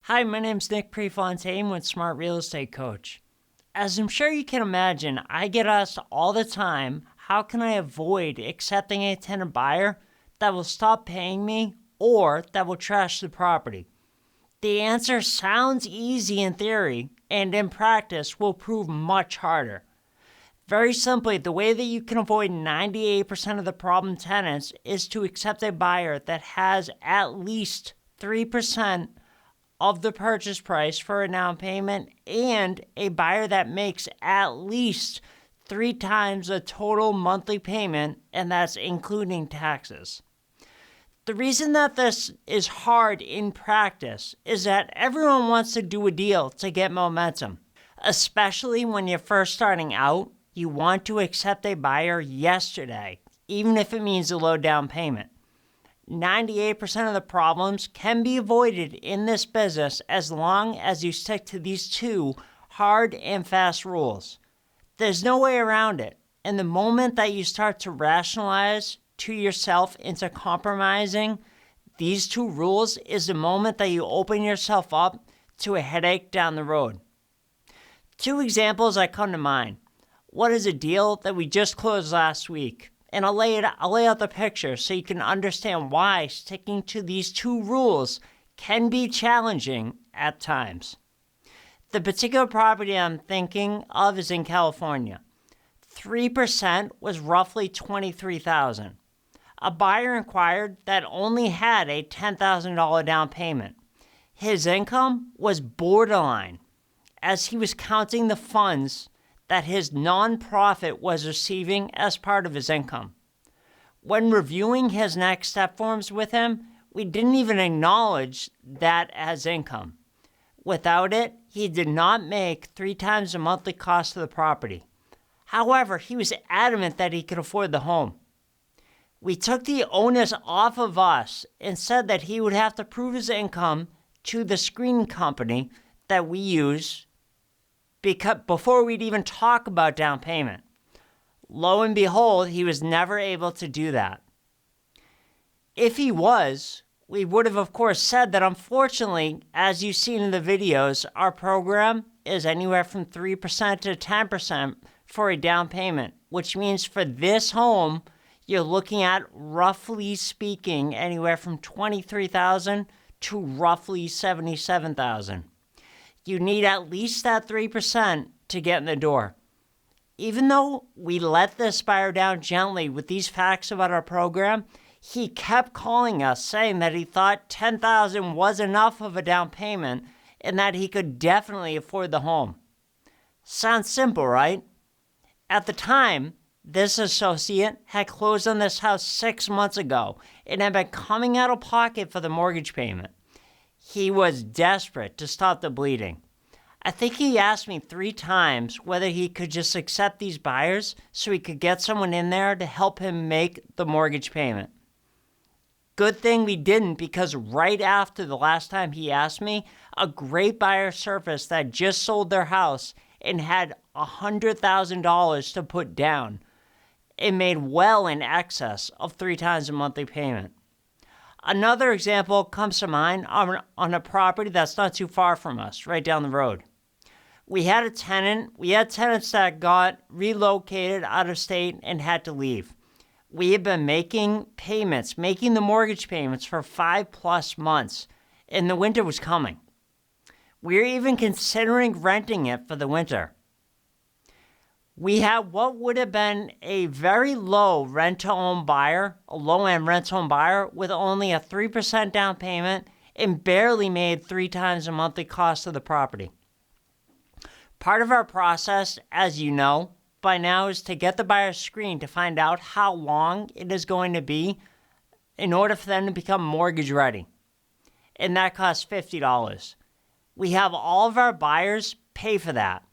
Hi, my name's Nick Prefontaine with Smart Real Estate Coach. As I'm sure you can imagine, I get asked all the time, how can I avoid accepting a tenant buyer that will stop paying me or that will trash the property? The answer sounds easy in theory and in practice will prove much harder. Very simply, the way that you can avoid 98% of the problem tenants is to accept a buyer that has at least 3% of the purchase price for a down payment and a buyer that makes at least 3 times the total monthly payment, and that's including taxes. The reason that this is hard in practice is that everyone wants to do a deal to get momentum, especially when you're first starting out. You want to accept a buyer yesterday, even if it means a low down payment. 98% of the problems can be avoided in this business as long as you stick to these two hard and fast rules. There's no way around it. And the moment that you start to rationalize to yourself into compromising these two rules is the moment that you open yourself up to a headache down the road. 2 examples that come to mind. What is a deal that we just closed last week? And I'll lay out the picture so you can understand why sticking to these 2 rules can be challenging at times. The particular property I'm thinking of is in California. 3% was roughly $23,000. A buyer inquired that only had a $10,000 down payment. His income was borderline, as he was counting the funds that his nonprofit was receiving as part of his income. When reviewing his next step forms with him, we didn't even acknowledge that as income. Without it, he did not make 3 times the monthly cost of the property. However, he was adamant that he could afford the home. We took the onus off of us and said that he would have to prove his income to the screening company that we use before we'd even talk about down payment. Lo and behold, he was never able to do that. If he was, we would have, of course, said that unfortunately, as you've seen in the videos, our program is anywhere from 3% to 10% for a down payment, which means for this home, you're looking at, roughly speaking, anywhere from $23,000 to roughly $77,000. You need at least that 3% to get in the door. Even though we let this buyer down gently with these facts about our program, he kept calling us saying that he thought $10,000 was enough of a down payment and that he could definitely afford the home. Sounds simple, right? At the time, this associate had closed on this house 6 months ago and had been coming out of pocket for the mortgage payment. He was desperate to stop the bleeding. I think he asked me 3 times whether he could just accept these buyers so he could get someone in there to help him make the mortgage payment. Good thing we didn't, because right after the last time he asked me, a great buyer surfaced that just sold their house and had $100,000 to put down. It made well in excess of 3 times the monthly payment. Another example comes to mind on a property that's not too far from us, right down the road. We had tenants that got relocated out of state and had to leave. We had been making the mortgage payments for 5+ months, and the winter was coming. We were even considering renting it for the winter. We had what would have been a very low rent-to-own buyer, a low-end rent-to-own buyer with only a 3% down payment and barely made 3 times the monthly cost of the property. Part of our process, as you know by now, is to get the buyer screened to find out how long it is going to be in order for them to become mortgage ready. And that costs $50. We have all of our buyers pay for that.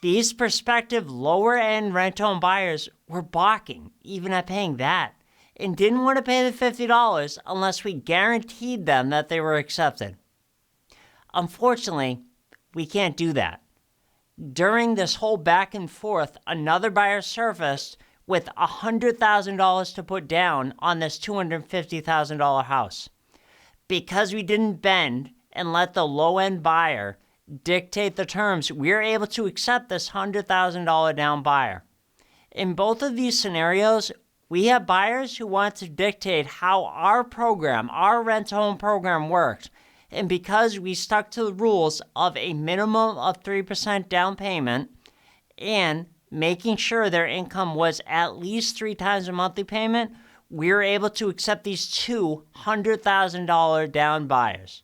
These prospective lower-end rent-to-own buyers were balking even at paying that and didn't want to pay the $50 unless we guaranteed them that they were accepted. Unfortunately, we can't do that. During this whole back and forth, another buyer surfaced with $100,000 to put down on this $250,000 house. Because we didn't bend and let the low-end buyer dictate the terms, we're able to accept this $100,000 down buyer. In both of these scenarios, we have buyers who want to dictate how our program, our rent-to-home program works. And because we stuck to the rules of a minimum of 3% down payment and making sure their income was at least 3 times a monthly payment, we were able to accept these two $100,000 down buyers.